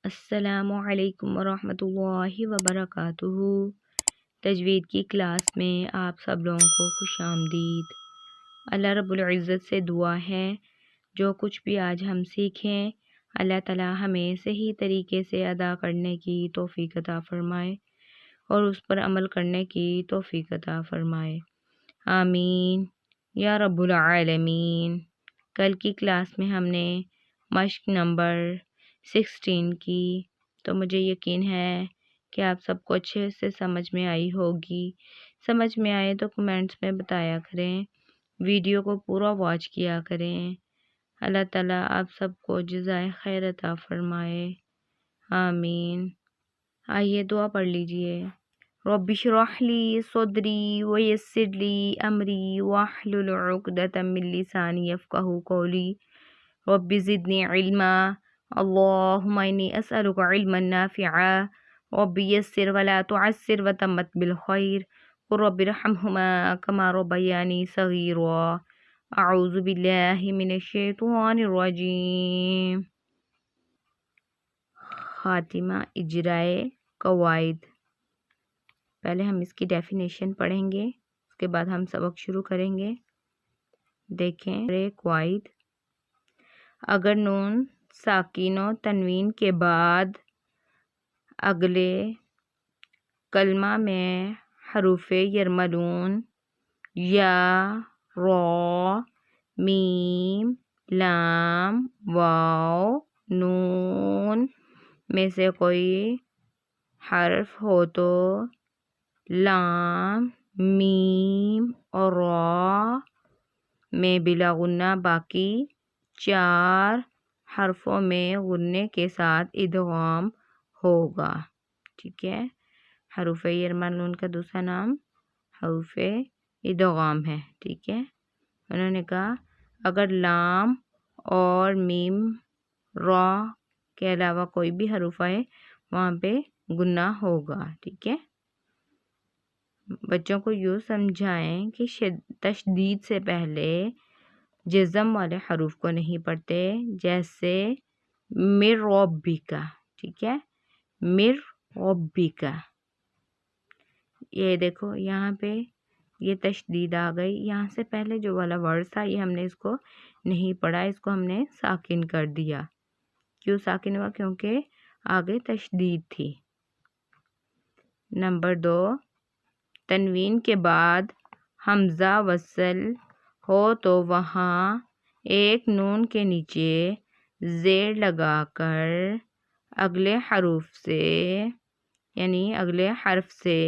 السلام علیکم ورحمۃ اللہ وبرکاتہ۔ تجوید کی کلاس میں آپ سب لوگوں کو خوش آمدید۔ اللہ رب العزت سے دعا ہے جو کچھ بھی آج ہم سیکھیں اللہ تعالی ہمیں صحیح طریقے سے ادا کرنے کی توفیق عطا فرمائے اور اس پر عمل کرنے کی توفیق عطا فرمائے، آمین یا رب العالمین۔ کل کی کلاس میں ہم نے مشق نمبر 16 کی، تو مجھے یقین ہے کہ آپ سب کو اچھے سے سمجھ میں آئی ہوگی۔ سمجھ میں آئے تو کمنٹس میں بتایا کریں، ویڈیو کو پورا واچ کیا کریں۔ اللہ تعالیٰ آپ سب کو جزائے خیر عطا فرمائے، آمین۔ آئیے دعا پڑھ لیجئے۔ رب اشرح لی صدری ویسر لی امری واحلل عقدۃ من لسانی یفقہوا قولی رب زدنی علما اللہم انی اسألک علما نافعا رب یسر ولا تعسر وتمت بالخیر قل رب ارحمہما کما ربیانی صغیرا اعوذ باللہ من الشیطان الرجیم۔ خاتمہ اجرائے قواعد۔ پہلے ہم اس کی ڈیفینیشن پڑھیں گے، اس کے بعد ہم سبق شروع کریں گے۔ دیکھیں قواعد، اگر نون ساکن و تنوین کے بعد اگلے کلمہ میں حروف یرملون یا را میم لام واو نون میں سے کوئی حرف ہو تو لام میم اور را میں بلا غنہ باقی 4 حرفوں میں غنے کے ساتھ ادغام ہوگا، ٹھیک ہے۔ حروف یرملون کا دوسرا نام حروف ادغام ہے، ٹھیک ہے۔ انہوں نے کہا اگر لام اور میم را کے علاوہ کوئی بھی حروف آئے وہاں پہ غنہ ہوگا، ٹھیک ہے۔ بچوں کو یوں سمجھائیں کہ تشدید سے پہلے جزم والے حروف کو نہیں پڑھتے، جیسے مر ربک، ٹھیک ہے، مر ربک۔ یہ دیکھو یہاں پہ یہ تشدید آ گئی، یہاں سے پہلے جو والا ورڈ تھا یہ ہم نے اس کو نہیں پڑھا، اس کو ہم نے ساکن کر دیا۔ کیوں ساکن ہوا؟ کیونکہ آگے تشدید تھی۔ نمبر 2، تنوین کے بعد حمزہ وصل ہو تو وہاں ایک نون کے نیچے زیر لگا کر اگلے حروف سے یعنی اگلے حرف سے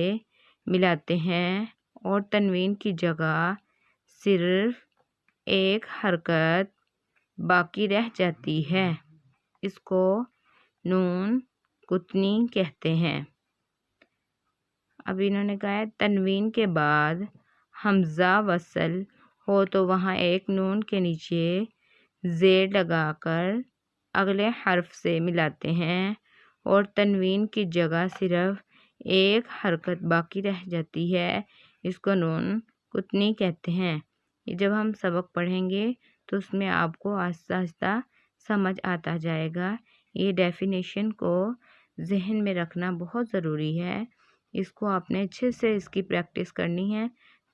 ملاتے ہیں اور تنوین کی جگہ صرف ایک حرکت باقی رہ جاتی ہے، اس کو نون قطنی کہتے ہیں۔ اب انہوں نے کہا ہے تنوین کے بعد حمزہ وصل ہو تو وہاں ایک نون کے نیچے زیر لگا کر اگلے حرف سے ملاتے ہیں اور تنوین کی جگہ صرف ایک حرکت باقی رہ جاتی ہے، اس کو نون قطنی کہتے ہیں۔ یہ جب ہم سبق پڑھیں گے تو اس میں آپ کو آہستہ آہستہ سمجھ آتا جائے گا۔ یہ ڈیفینیشن کو ذہن میں رکھنا بہت ضروری ہے، اس کو آپ نے اچھے سے اس کی پریکٹس کرنی ہے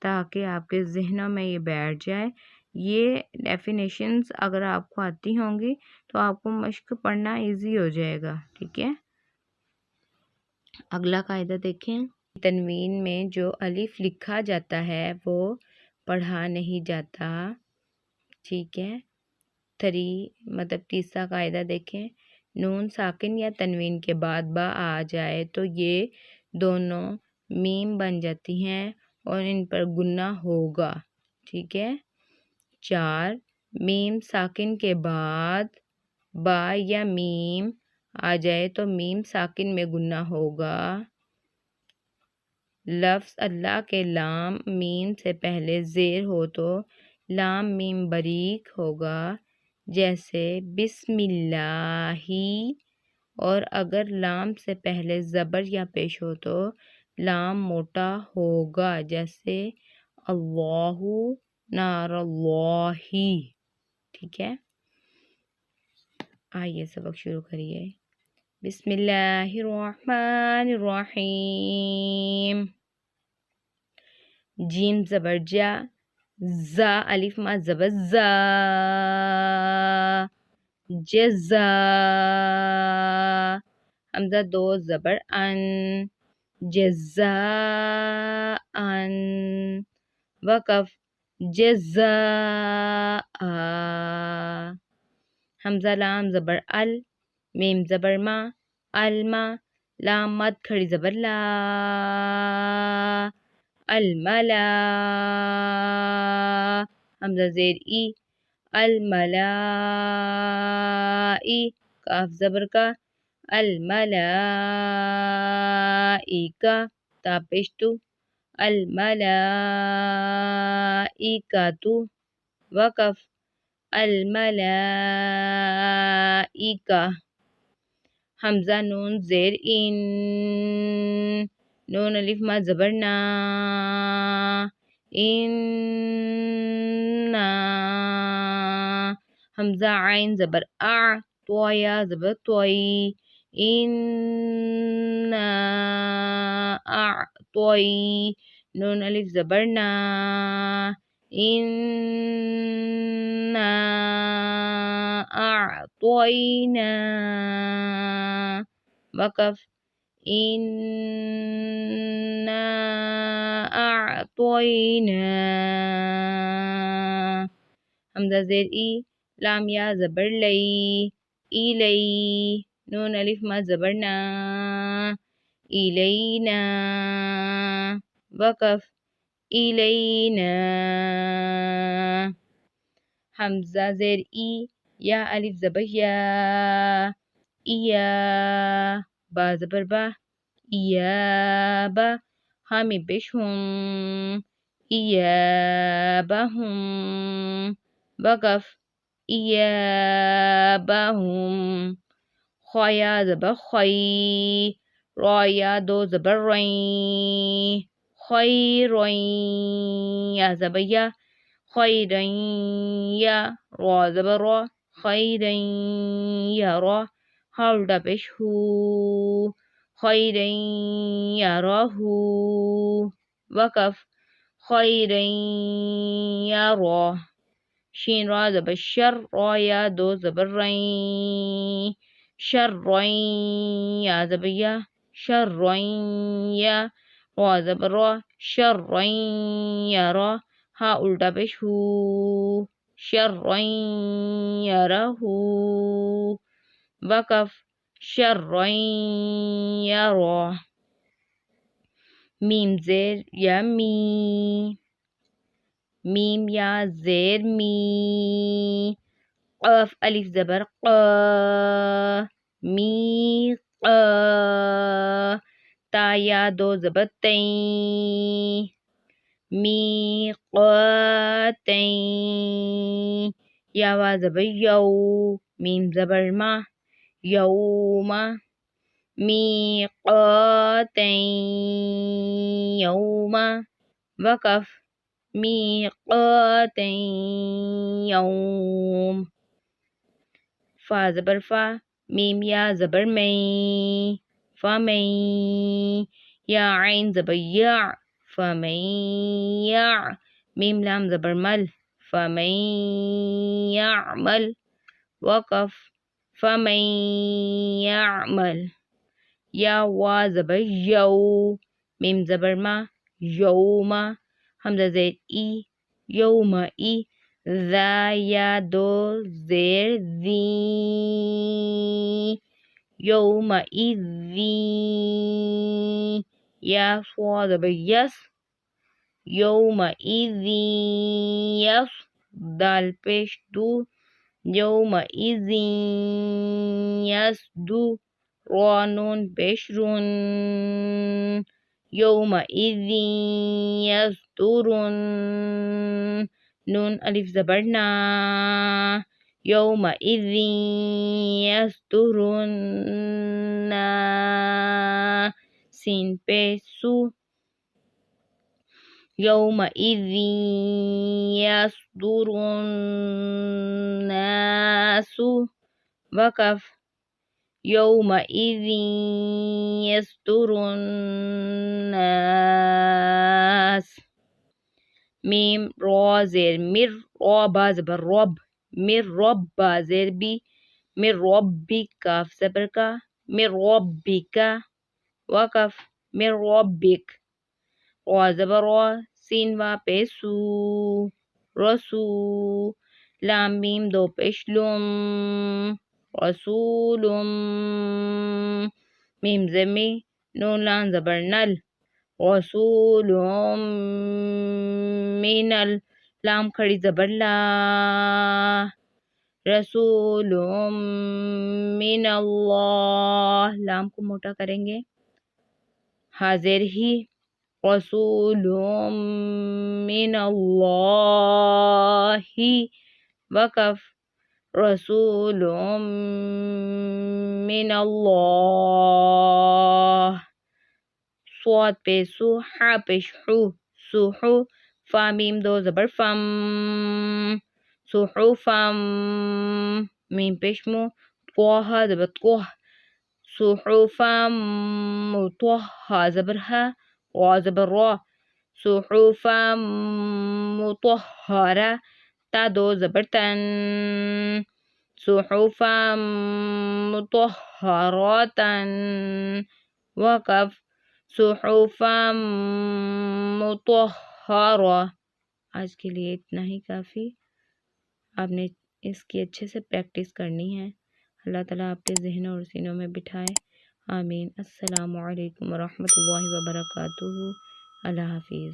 تاکہ آپ کے ذہنوں میں یہ بیٹھ جائے۔ یہ ڈیفینیشنز اگر آپ کو آتی ہوں گی تو آپ کو مشق پڑھنا ایزی ہو جائے گا، ٹھیک ہے۔ اگلا قاعدہ دیکھیں، تنوین میں جو الف لکھا جاتا ہے وہ پڑھا نہیں جاتا، ٹھیک ہے۔ تیسرا قاعدہ دیکھیں، نون ساکن یا تنوین کے بعد با آ جائے تو یہ دونوں میم بن جاتی ہیں اور ان پر غنہ ہوگا، ٹھیک ہے۔ 4، میم ساکن کے بعد با یا میم آ جائے تو میم ساکن میں غنہ ہوگا۔ لفظ اللہ کے لام میم سے پہلے زیر ہو تو لام میم باریک ہوگا، جیسے بسم اللہ، اور اگر لام سے پہلے زبر یا پیش ہو تو لام موٹا ہوگا، جیسے اللہ نار اللہ، ٹھیک ہے۔ آئیے سبق شروع کریے۔ بسم الله الرحمن الرحيم. جيم زبر جا، زا ألف ما زبر زا، جزا. حمزة دو زبر أن، جزاء. وقف جزاء. حمزة لام زبر ال، میم زبر ما، الما. لام مد کھڑی زبر لا، الملا. حمزة زیر ای، الملائی. کاف زبر کا، الملائکہ. تا پیشتو، الملائکۃ. وقف الملائکہ. حمزہ نون زیر ان، نون الف ما زبر نا، انا. حمزہ عین زبر اع، طویا زبر طوئی، انا اعطوئی. نون الف زبر نا، انا اعطوینا. وقف انا اعطوینا. حمزہ زیر ای، لام یا زبر لئی، ایلئی. نون الف ما زبر نا، ایلینا. وقف ایلینا. حمزہ زیر ای، یا الف زبر یا، ایا. با زبر با، ایابا. ہا میں پیش ہم، ایابہم. وقف ایابہم. خویا زبر خوی، رایا دو زبر رویں، خیرویں. یا زبر یا، خیریں. یا را زبر را، خیریں. یا را. ہا الٹا پیش ہو، خیریں یراہو. وقف خیریں یرا. شین را زبر شر، رایا دو زبر ریں، شریں. یا زبر یا، شریں. یا را زبر را، شریں یرا. ہا الٹا پیش ہو، شریں یرہو. وقف شریں یرا. میم زیر یا می، میم یا زیر می. قاف الف زبر قا، می قا. تا یا دو زبر تیں، می قاتیں. یا وا زبر یو، میم زبر ما، یوم. میقاتیں یوم. وقف میقاتیں یوم. فا زبر فا، میم یا زبر میں، فمیں. یا عین زبر یا، فمیں یا. میم لام زبر مل، فمیں یعمل. وقف فمن یعمل. یا وا زبر یو، میم زبر ما، یوم. حمزہ زیر ای، یوم ای. ذا یا دو زیر ذی، یوم ذی. یا صا زبر یس، یوم یس. دال پیش دو، یوم یسدو. را نون پیش رون، یوم یزدرون. نون الف زبر نا، یوم یزدرون. سین پیش سو، یوم یصدر الناس. وقف يومئذ يصدر الناس. ميم را زير مر را با زبر رب مر رب با زير بي من ربك كاف زبر کا من ربك وقف من ربك را زبر را سين وا پیسو رسو لام ميم دو پیشلم رسول ميم زمي نون لام زبر نل رسول من لام کھڑی زبر لا رسول من اللہ لام کو موٹا کریں گے حاضر ہی رسول من اللہ وقف رسول من اللہ صوت پہ سو حا پہ شو سوحو فا میم دو زبر فم صحفم میم پیشمو طه زبر طه صحفم مطهرة زبر ها را زبر را صحفم مطهرة تا دو زبر تن صحفم مطهرة وقف صحفم مطهرة. آج کے لیے اتنا ہی کافی. آپ نے اس کی اچھے سے پریکٹس کرنی ہے. اللہ تعالیٰ آپ کے ذہنوں اور سینوں میں بٹھائے. آمین. السلام علیکم ورحمۃ اللہ وبرکاتہ. اللہ حافظ.